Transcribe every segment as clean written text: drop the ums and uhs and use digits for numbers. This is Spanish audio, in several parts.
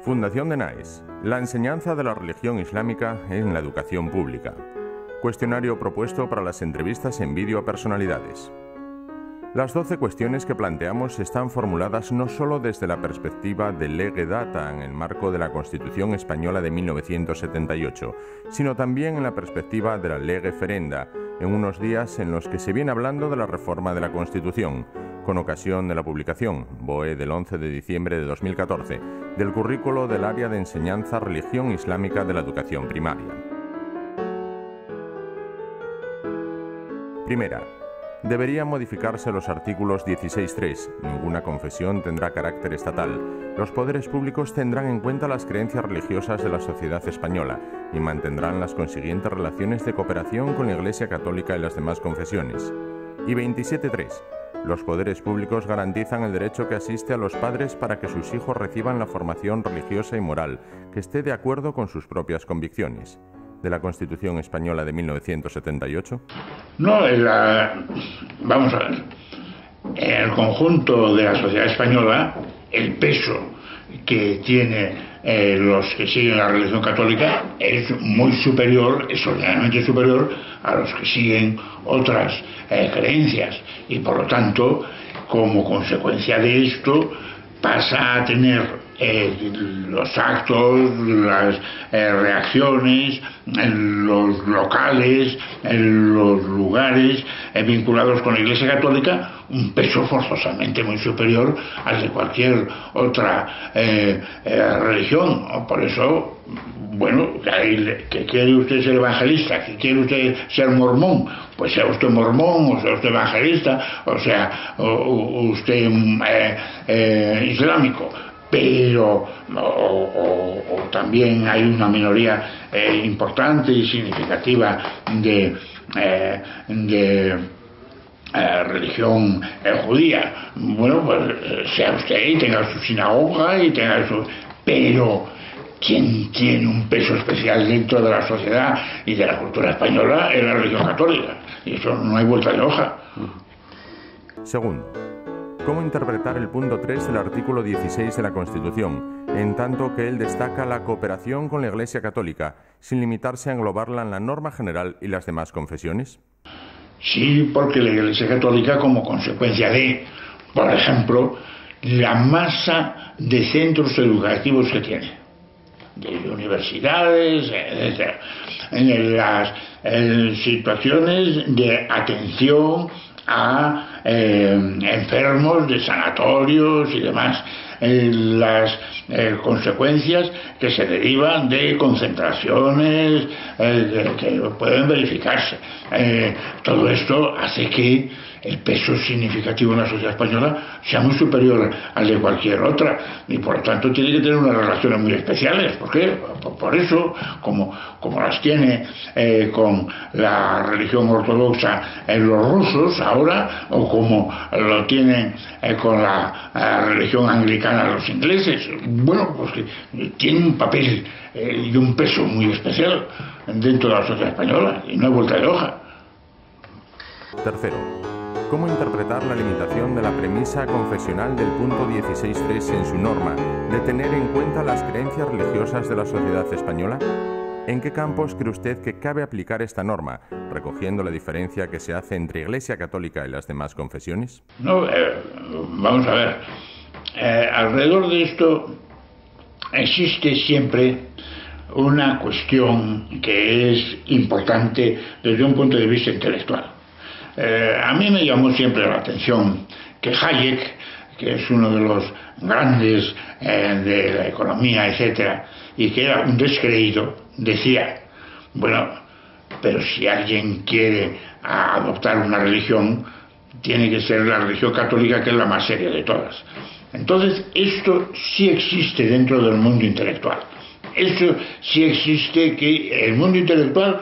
Fundación de NAES. La enseñanza de la religión islámica en la educación pública. Cuestionario propuesto para las entrevistas en vídeo a personalidades. Las 12 cuestiones que planteamos están formuladas no solo desde la perspectiva de lege data en el marco de la Constitución Española de 1978, sino también en la perspectiva de la lege ferenda, en unos días en los que se viene hablando de la reforma de la Constitución, con ocasión de la publicación, BOE del 11 de diciembre de 2014, del currículo del área de enseñanza religión islámica de la educación primaria. Primera. Deberían modificarse los artículos 16.3. Ninguna confesión tendrá carácter estatal. Los poderes públicos tendrán en cuenta las creencias religiosas de la sociedad española y mantendrán las consiguientes relaciones de cooperación con la Iglesia Católica y las demás confesiones. Y 27.3. Los poderes públicos garantizan el derecho que asiste a los padres para que sus hijos reciban la formación religiosa y moral que esté de acuerdo con sus propias convicciones. ¿De la Constitución Española de 1978? No, vamos a ver. En el conjunto de la sociedad española, el peso que tiene los que siguen la religión católica es muy superior, extraordinariamente superior a los que siguen otras creencias, y por lo tanto, como consecuencia de esto, pasa a tener los actos, las reacciones, los locales, los lugares vinculados con la Iglesia Católica, un peso forzosamente muy superior al de cualquier otra religión. Por eso, bueno, que quiere usted ser evangelista, que quiere usted ser mormón, pues sea usted mormón, o sea usted evangelista, o sea usted islámico. Pero también hay una minoría importante y significativa de religión judía. Bueno, pues sea usted y tenga su sinagoga y tenga su... Pero quien tiene un peso especial dentro de la sociedad y de la cultura española es la religión católica, y eso no hay vuelta de hoja. Segundo, ¿cómo interpretar el punto 3 del artículo 16 de la Constitución, en tanto que él destaca la cooperación con la Iglesia Católica, sin limitarse a englobarla en la norma general y las demás confesiones? Sí, porque la Iglesia Católica, como consecuencia de, por ejemplo, la masa de centros educativos que tiene, de universidades, etc., en las situaciones de atención a enfermos de sanatorios y demás, las consecuencias que se derivan de concentraciones que pueden verificarse. Todo esto hace que el peso significativo en la sociedad española sea muy superior al de cualquier otra, y por lo tanto tiene que tener unas relaciones muy especiales. ¿Por qué? Por eso, como las tiene con la religión ortodoxa los rusos ahora, o como lo tienen con la religión anglicana los ingleses. Bueno, pues que tiene un papel y un peso muy especial dentro de la sociedad española, y no hay vuelta de hoja. Tercero, ¿cómo interpretar la limitación de la premisa confesional del punto 16.3 en su norma de tener en cuenta las creencias religiosas de la sociedad española? ¿En qué campos cree usted que cabe aplicar esta norma, recogiendo la diferencia que se hace entre Iglesia Católica y las demás confesiones? No, vamos a ver. Alrededor de esto existe siempre una cuestión que es importante desde un punto de vista intelectual. A mí me llamó siempre la atención que Hayek, que es uno de los grandes de la economía, etcétera, y que era un descreído, decía, bueno, pero si alguien quiere adoptar una religión, tiene que ser la religión católica, que es la más seria de todas. Entonces, esto sí existe dentro del mundo intelectual. Esto sí existe, que el mundo intelectual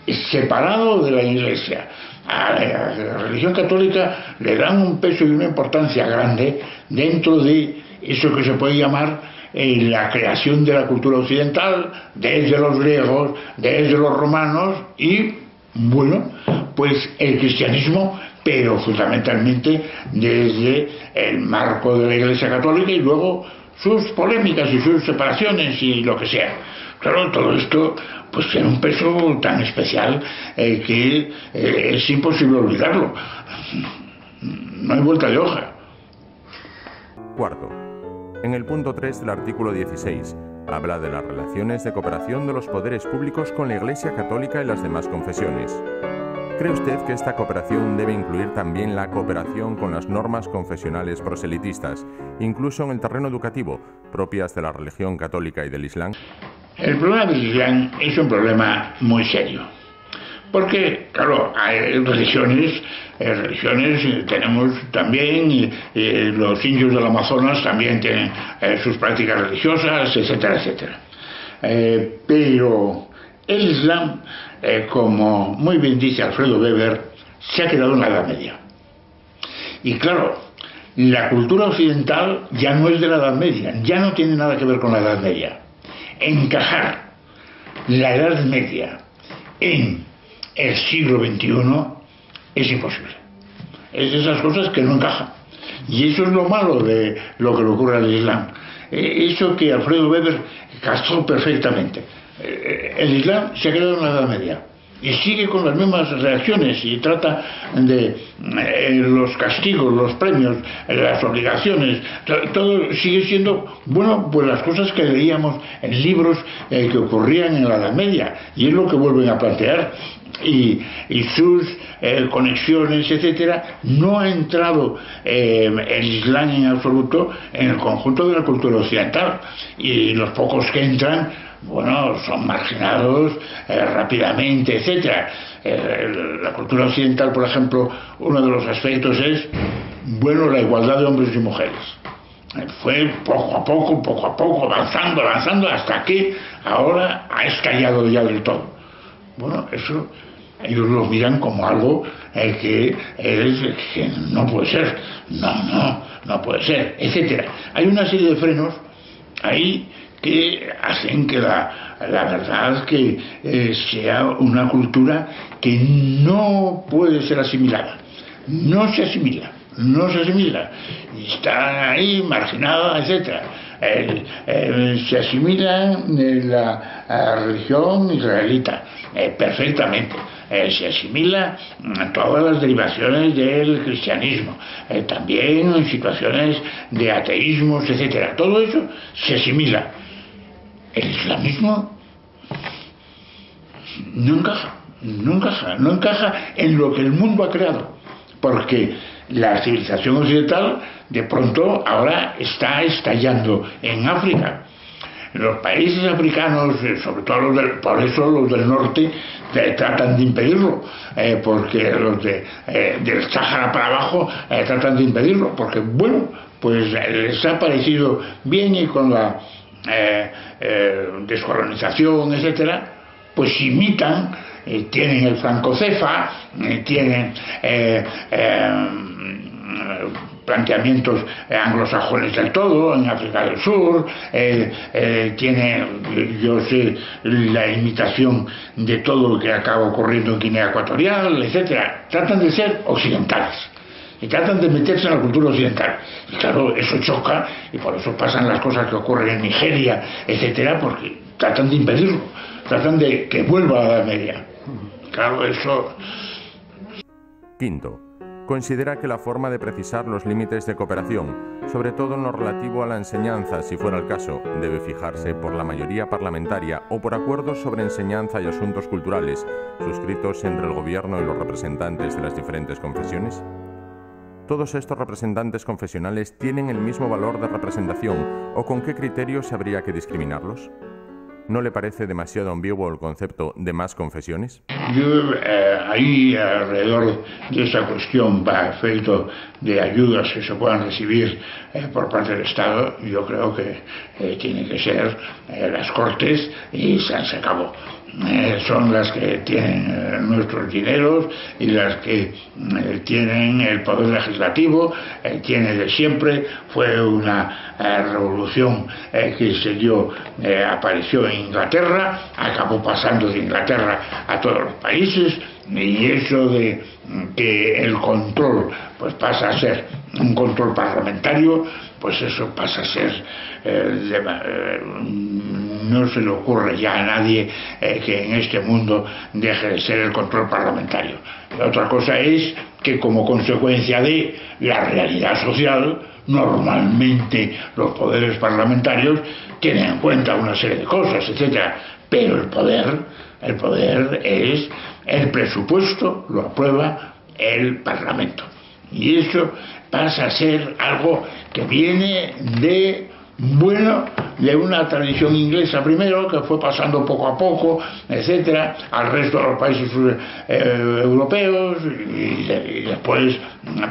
es separado de la Iglesia. A la religión católica le dan un peso y una importancia grande dentro de eso que se puede llamar la creación de la cultura occidental, desde los griegos, desde los romanos, y bueno, pues el cristianismo, pero fundamentalmente desde el marco de la Iglesia Católica, y luego sus polémicas y sus separaciones y lo que sea. Claro, todo esto pues tiene un peso tan especial que es imposible olvidarlo. No hay vuelta de hoja. Cuarto, en el punto 3 del artículo 16, habla de las relaciones de cooperación de los poderes públicos con la Iglesia Católica y las demás confesiones. ¿Cree usted que esta cooperación debe incluir también la cooperación con las normas confesionales proselitistas, incluso en el terreno educativo, propias de la religión católica y del Islam? El problema del Islam es un problema muy serio, porque, claro, hay religiones tenemos también, y los indios del Amazonas también tienen sus prácticas religiosas, etcétera, etcétera. Pero el Islam, como muy bien dice Alfredo Weber, se ha quedado en la Edad Media. Y claro, la cultura occidental ya no es de la Edad Media, ya no tiene nada que ver con la Edad Media. Encajar la Edad Media en el siglo XXI es imposible. Es de esas cosas que no encajan. Y eso es lo malo de lo que le ocurre al Islam. Eso que Alfredo Weber cazó perfectamente. El Islam se ha quedado en la Edad Media y sigue con las mismas reacciones y trata de los castigos, los premios, las obligaciones, todo sigue siendo, bueno, pues las cosas que leíamos en libros que ocurrían en la Edad Media, y es lo que vuelven a plantear. Y sus conexiones, etcétera. No ha entrado el Islam en absoluto en el conjunto de la cultura occidental, y los pocos que entran, bueno, son marginados rápidamente, etcétera. La cultura occidental, por ejemplo, uno de los aspectos es, bueno, la igualdad de hombres y mujeres. Fue poco a poco, avanzando, hasta que ahora ha estallado ya del todo. Bueno, eso ellos lo miran como algo que no puede ser, no puede ser, etcétera. Hay una serie de frenos ahí que hacen que la verdad que sea una cultura que no puede ser asimilada, no se asimila, y está ahí marginada, etcétera. Se asimila la religión israelita perfectamente, se asimila todas las derivaciones del cristianismo, también en situaciones de ateísmos, etcétera. Todo eso se asimila. El islamismo no encaja en lo que el mundo ha creado, porque la civilización occidental de pronto ahora está estallando en África. Los países africanos, sobre todo por eso los del norte, tratan de impedirlo, porque los del Sáhara para abajo tratan de impedirlo, porque, bueno, pues les ha parecido bien, y con la descolonización, etcétera, pues imitan, tienen el francocefa, tienen planteamientos anglosajones del todo, en África del Sur, tiene, yo sé, la imitación de todo lo que acaba ocurriendo en Guinea Ecuatorial, etcétera. Tratan de ser occidentales y tratan de meterse en la cultura occidental, y claro, eso choca, y por eso pasan las cosas que ocurren en Nigeria, etcétera, porque tratan de impedirlo, tratan de que vuelva a la Edad Media. Claro, eso. Quinto, considera que la forma de precisar los límites de cooperación, sobre todo en lo relativo a la enseñanza, si fuera el caso, debe fijarse por la mayoría parlamentaria o por acuerdos sobre enseñanza y asuntos culturales, suscritos entre el gobierno y los representantes de las diferentes confesiones. ¿Todos estos representantes confesionales tienen el mismo valor de representación, o con qué criterios habría que discriminarlos? ¿No le parece demasiado ambiguo el concepto de más confesiones? Yo, ahí alrededor de esa cuestión, para efecto de ayudas que se puedan recibir por parte del Estado, yo creo que tiene que ser las Cortes, y se acabó. Son las que tienen nuestros dineros y las que tienen el poder legislativo, tiene de siempre. Fue una revolución que se dio, apareció en Inglaterra, acabó pasando de Inglaterra a todos los países, y eso de que el control pues pasa a ser un control parlamentario, pues eso pasa a ser no se le ocurre ya a nadie que en este mundo deje de ser el control parlamentario. La otra cosa es que como consecuencia de la realidad social, normalmente los poderes parlamentarios tienen en cuenta una serie de cosas, etcétera, pero el poder es el presupuesto, lo aprueba el Parlamento, y eso pasa a ser algo que viene de una tradición inglesa primero, que fue pasando poco a poco, etcétera, al resto de los países europeos, y después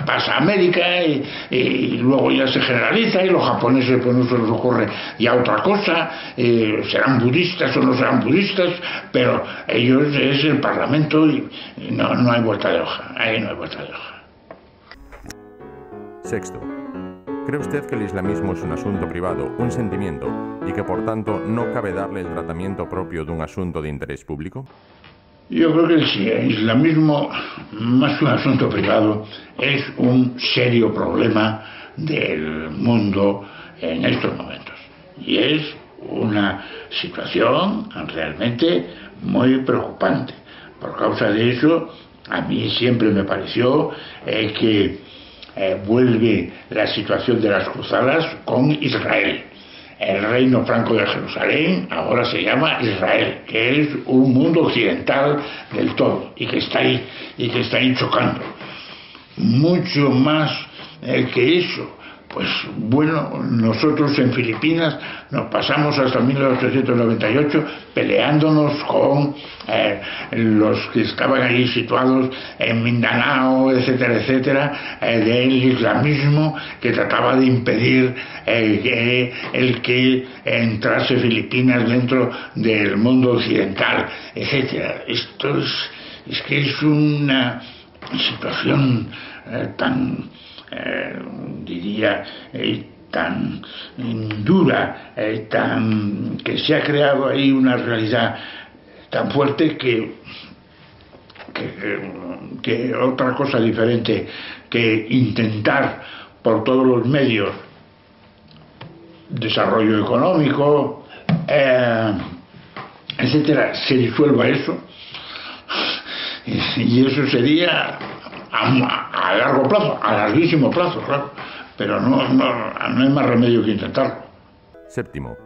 pasa a América, y luego ya se generaliza, y los japoneses pues no se les ocurre ya otra cosa, serán budistas o no serán budistas, pero ellos es el Parlamento, y no hay vuelta de hoja, ahí no hay vuelta de hoja. Sexto. ¿Cree usted que el islamismo es un asunto privado, un sentimiento, y que por tanto no cabe darle el tratamiento propio de un asunto de interés público? Yo creo que sí, el islamismo, más que un asunto privado, es un serio problema del mundo en estos momentos. Y es una situación realmente muy preocupante. Por causa de eso, a mí siempre me pareció que vuelve la situación de las cruzadas con Israel. El reino franco de Jerusalén ahora se llama Israel, que es un mundo occidental del todo, y que está ahí chocando. Mucho más que eso. Pues bueno, nosotros en Filipinas nos pasamos hasta 1898 peleándonos con los que estaban allí situados en Mindanao, etcétera, etcétera, del islamismo, que trataba de impedir que entrase Filipinas dentro del mundo occidental, etcétera. Esto es que es una situación diría tan dura, que se ha creado ahí una realidad tan fuerte que otra cosa diferente que intentar por todos los medios desarrollo económico, etcétera, se disuelva eso, y eso sería a largo plazo, a larguísimo plazo, claro, pero no hay más remedio que intentarlo. Séptimo,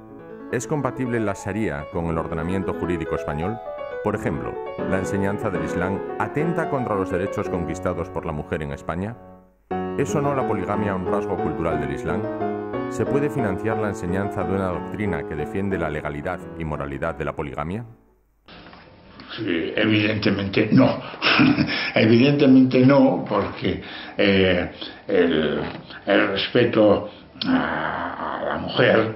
¿es compatible la Sharia con el ordenamiento jurídico español? Por ejemplo, ¿la enseñanza del Islam atenta contra los derechos conquistados por la mujer en España? ¿Es o no la poligamia un rasgo cultural del Islam? ¿Se puede financiar la enseñanza de una doctrina que defiende la legalidad y moralidad de la poligamia? Sí, evidentemente no. Evidentemente no, porque el respeto a la mujer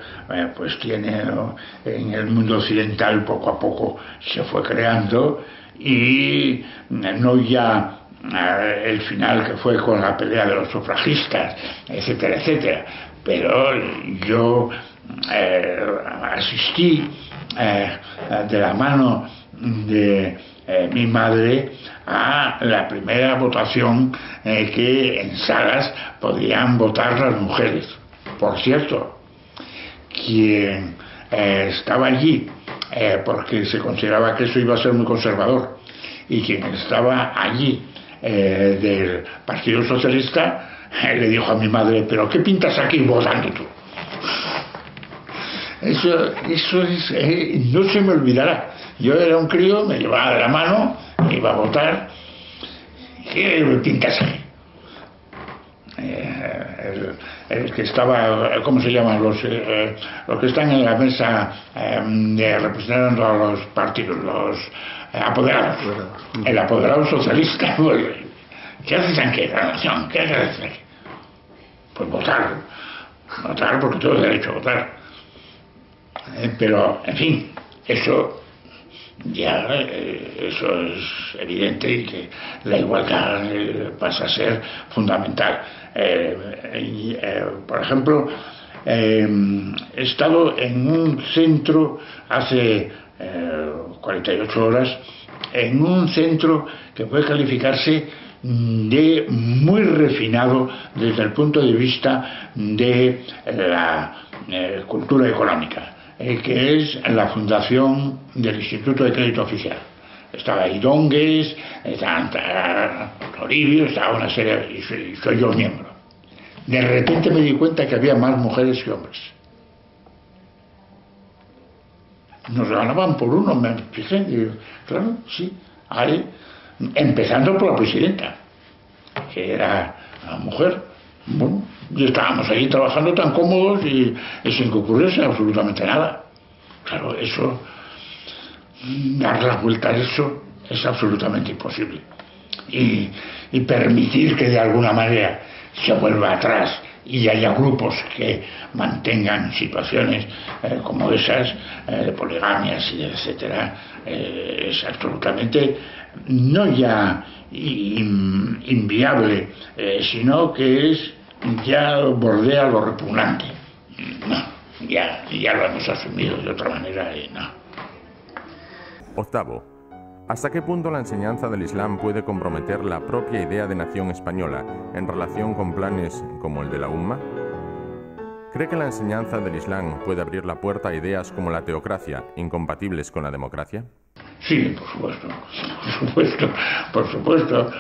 pues tiene, ¿no?, en el mundo occidental poco a poco se fue creando, y no ya el final que fue con la pelea de los sufragistas, etcétera, etcétera, pero yo asistí de la mano de mi madre a la primera votación que en salas podían votar las mujeres. Por cierto, quien estaba allí porque se consideraba que eso iba a ser muy conservador, y quien estaba allí del Partido Socialista le dijo a mi madre: ¿pero qué pintas aquí votando tú? Eso es, no se me olvidará. Yo era un crío, me llevaba de la mano, me iba a votar. ¿Qué pintas aquí? El que estaba, ¿cómo se llaman? Los que están en la mesa representando a los partidos, los apoderados. El apoderado socialista, pues, ¿qué haces aquí en la nación? ¿Qué haces aquí? Pues votar porque tengo derecho a votar. Pero, en fin, eso es evidente, y que la igualdad pasa a ser fundamental. Por ejemplo, he estado en un centro hace 48 horas, en un centro que puede calificarse de muy refinado desde el punto de vista de la cultura económica, que es la fundación del Instituto de Crédito Oficial. Estaba ahí Dongues, estaba Toribio, estaba una serie, y soy yo miembro. De repente me di cuenta que había más mujeres que hombres. Nos ganaban por uno, me fijé, y digo, claro, sí, hay, empezando por la presidenta, que era una mujer. Bueno, y estábamos ahí trabajando tan cómodos y sin que ocurriese absolutamente nada. Claro, eso, dar la vuelta a eso es absolutamente imposible. Y permitir que de alguna manera se vuelva atrás y haya grupos que mantengan situaciones como esas, de poligamias y etcétera, es absolutamente no ya inviable, sino que es ya bordea lo repugnante. No, ya lo hemos asumido de otra manera y no. Octavo. ¿Hasta qué punto la enseñanza del Islam puede comprometer la propia idea de nación española en relación con planes como el de la Umma? ¿Cree que la enseñanza del Islam puede abrir la puerta a ideas como la teocracia, incompatibles con la democracia? Sí, por supuesto.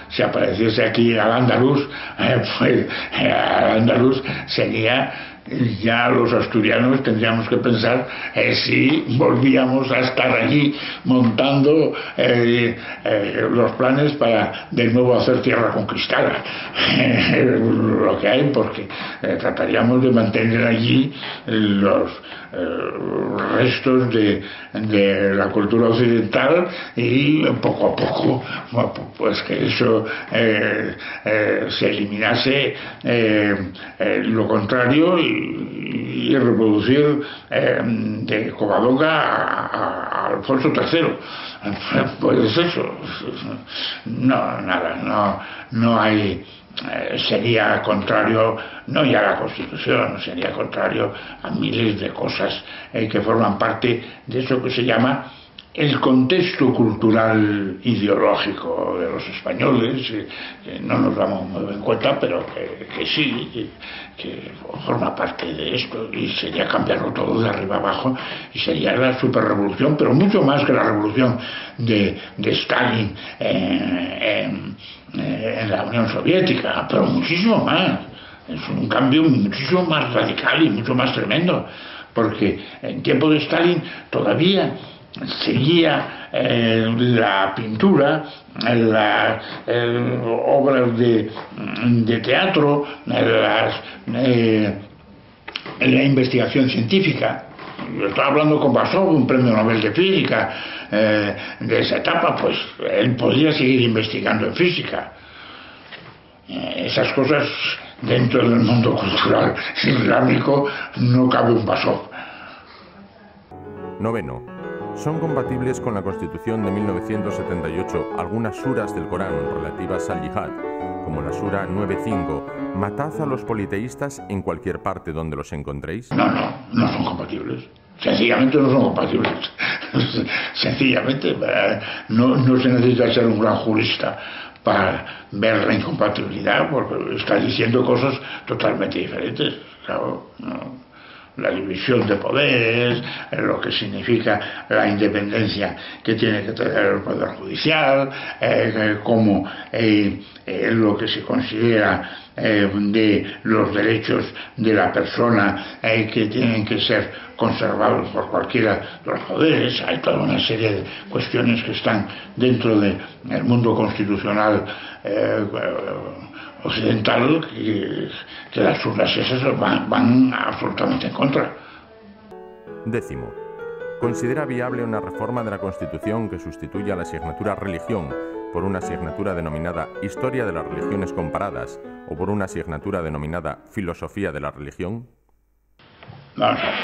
Si apareciese aquí al andaluz, pues al andaluz sería, ya los asturianos tendríamos que pensar si volvíamos a estar allí montando los planes para de nuevo hacer tierra conquistada. Lo que hay, porque trataríamos de mantener allí los restos de la cultura occidental y poco a poco pues que eso se eliminase lo contrario y reproducir de Covadonga a Alfonso III. Pues eso, no, nada, no hay. Sería contrario, no ya a la Constitución, sería contrario a miles de cosas que forman parte de eso que se llama el contexto cultural ideológico de los españoles, que no nos damos muy en cuenta, pero que sí, que forma parte de esto, y sería cambiarlo todo de arriba abajo, y sería la superrevolución, pero mucho más que la revolución de Stalin en la Unión Soviética, pero muchísimo más. Es un cambio muchísimo más radical y mucho más tremendo, porque en tiempo de Stalin todavía seguía la pintura, las obras de teatro, la investigación científica. Yo estaba hablando con Basov, un premio Nobel de Física de esa etapa, pues él podía seguir investigando en física. Esas cosas dentro del mundo cultural islámico no cabe un Basov. Noveno. ¿Son compatibles con la Constitución de 1978 algunas suras del Corán relativas al yihad, como la sura 9.5, matad a los politeístas en cualquier parte donde los encontréis? No son compatibles. Sencillamente no son compatibles. Sencillamente no se necesita ser un gran jurista para ver la incompatibilidad, porque está diciendo cosas totalmente diferentes. Claro, no. La división de poderes, lo que significa la independencia que tiene que tener el Poder Judicial, como lo que se considera de los derechos de la persona que tienen que ser conservados por cualquiera de los poderes. Hay toda una serie de cuestiones que están dentro del mundo constitucional occidental que las urnas esas van absolutamente en contra. Décimo. ¿Considera viable una reforma de la Constitución que sustituya la asignatura religión por una asignatura denominada Historia de las Religiones Comparadas o por una asignatura denominada Filosofía de la Religión? Vamos a ver.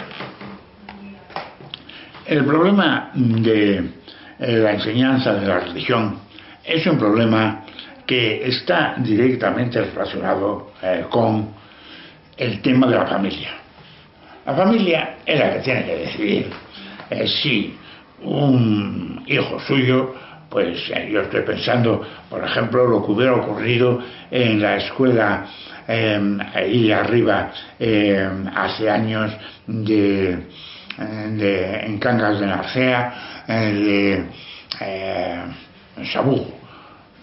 El problema de la enseñanza de la religión es un problema que está directamente relacionado con el tema de la familia. La familia es la que tiene que decidir si un hijo suyo pues yo estoy pensando, por ejemplo, lo que hubiera ocurrido en la escuela ahí arriba hace años en Cangas de Narcea, de Sabugo,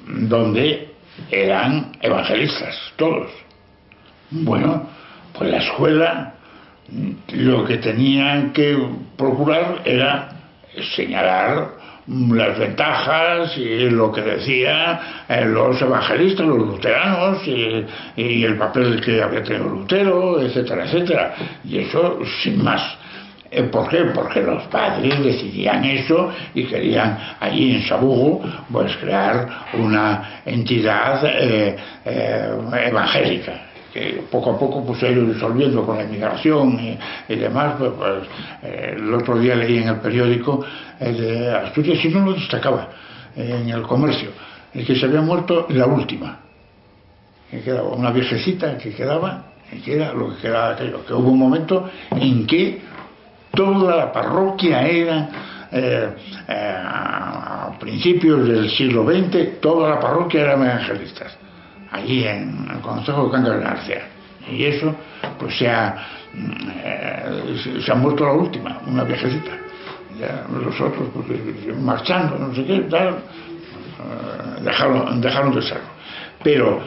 donde eran evangelistas todos. Bueno, pues la escuela lo que tenían que procurar era señalar las ventajas y lo que decían los evangelistas, los luteranos, y el papel que había tenido Lutero, etcétera, etcétera. Y eso sin más. ¿Por qué? Porque los padres decidían eso y querían allí en Sabugo pues crear una entidad evangélica, que poco a poco pues se ha ido disolviendo con la inmigración y demás. Pues, el otro día leí en el periódico de Asturias, y no lo destacaba, en El Comercio, que se había muerto la última, que quedaba una viejecita que quedaba, que era lo que quedaba aquello, que hubo un momento en que toda la parroquia era, a principios del siglo XX, toda la parroquia era evangelistas, allí en el concejo de Cangas de Narcea. Y eso, pues se ha muerto la última, una viejecita. Ya los otros, pues, marchando, no sé qué, tal, dejaron de serlo. Pero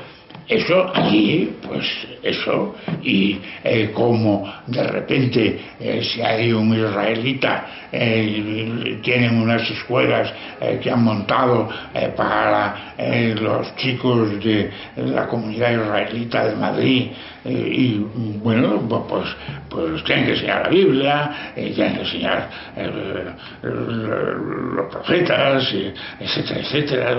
eso allí, pues eso, y como de repente si hay un israelita, tienen unas escuelas que han montado para los chicos de la comunidad israelita de Madrid, y bueno, pues tienen que enseñar la Biblia, tienen que enseñar los profetas, etcétera, etcétera,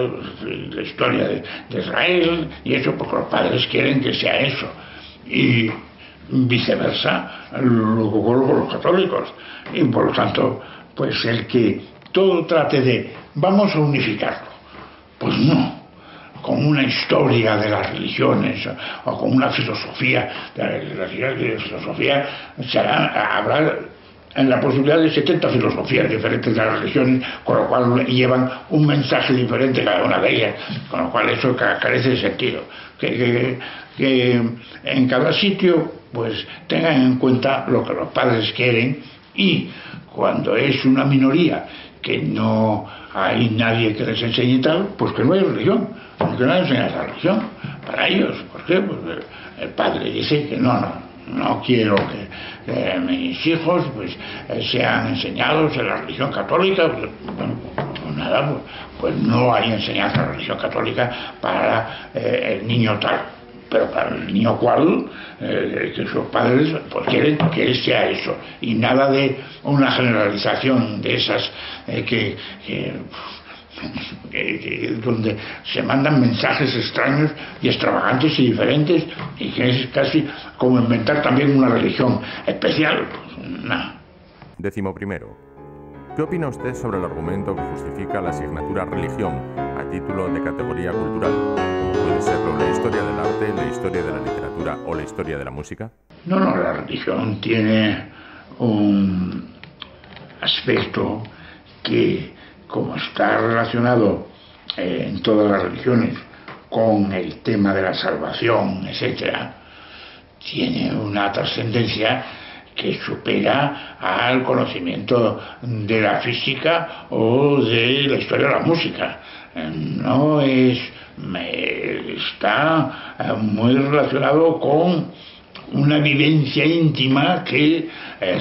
la historia de Israel, y eso porque los padres quieren que sea eso, y viceversa lo que ocurre con los católicos. Y por lo tanto, pues el que todo trate de vamos a unificarlo, pues no, con una historia de las religiones o con una filosofía de la filosofía, habrá en la posibilidad de 70 filosofías diferentes de las religiones, con lo cual llevan un mensaje diferente cada una de ellas, con lo cual eso carece de sentido. Que en cada sitio pues tengan en cuenta lo que los padres quieren, y cuando es una minoría que no hay nadie que les enseñe tal, pues que no hay religión, porque no enseñan la religión para ellos. ¿Por qué? Pues el padre dice que no quiero que mis hijos pues sean enseñados en la religión católica. Pues, bueno, pues nada, pues no hay enseñanza de la religión católica para el niño tal, pero para el niño cual, que sus padres pues quieren que él sea eso, y nada de una generalización de esas donde se mandan mensajes extraños y extravagantes y diferentes, y que es casi como inventar también una religión especial. Pues nada. 11. ¿Qué opina usted sobre el argumento que justifica la asignatura religión a título de categoría cultural? ¿Puede serlo la historia del arte, la historia de la literatura o la historia de la música? No, la religión tiene un aspecto que, como está relacionado en todas las religiones con el tema de la salvación, etcétera, tiene una trascendencia que supera al conocimiento de la física o de la historia de la música. No es, está muy relacionado con una vivencia íntima que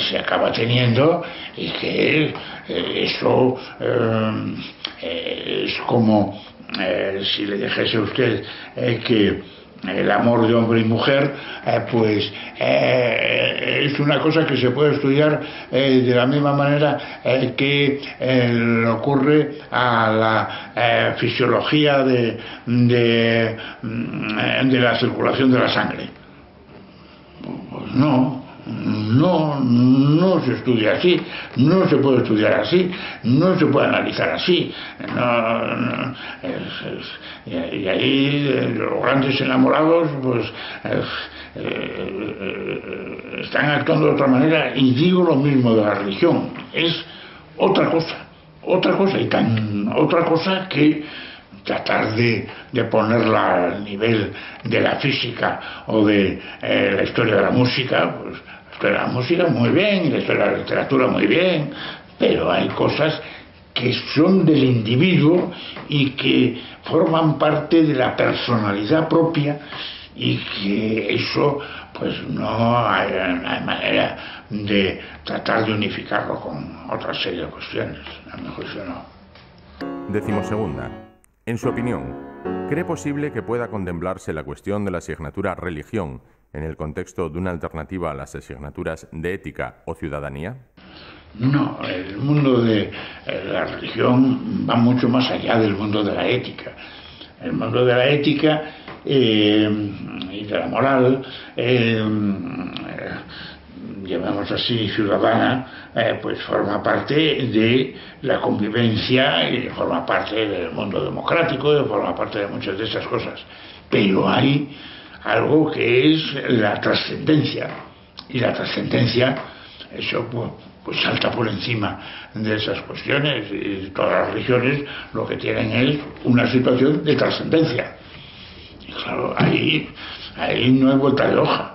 se acaba teniendo, y que eso es como si le dijese a usted que el amor de hombre y mujer pues es una cosa que se puede estudiar de la misma manera que le ocurre a la fisiología de la circulación de la sangre. Pues no se estudia así, no se puede estudiar así, no se puede analizar así. Y ahí los grandes enamorados pues están actuando de otra manera, y digo lo mismo de la religión, es otra cosa, otra cosa, otra cosa que tratar de ponerla al nivel de la física o de la historia de la música. Pues la historia de la música muy bien, la historia de la literatura muy bien, pero hay cosas que son del individuo y que forman parte de la personalidad propia, y que eso pues no hay manera de tratar de unificarlo con otra serie de cuestiones. A lo mejor eso no. 12ª. En su opinión, ¿cree posible que pueda contemplarse la cuestión de la asignatura religión en el contexto de una alternativa a las asignaturas de ética o ciudadanía? No, el mundo de la religión va mucho más allá del mundo de la ética. El mundo de la ética y de la moral, llamamos así ciudadana, pues forma parte de la convivencia y forma parte del mundo democrático y forma parte de muchas de esas cosas. Pero hay algo que es la trascendencia, y la trascendencia, eso pues salta por encima de esas cuestiones, y todas las religiones lo que tienen es una situación de trascendencia. Y claro, ahí no hay vuelta de hoja.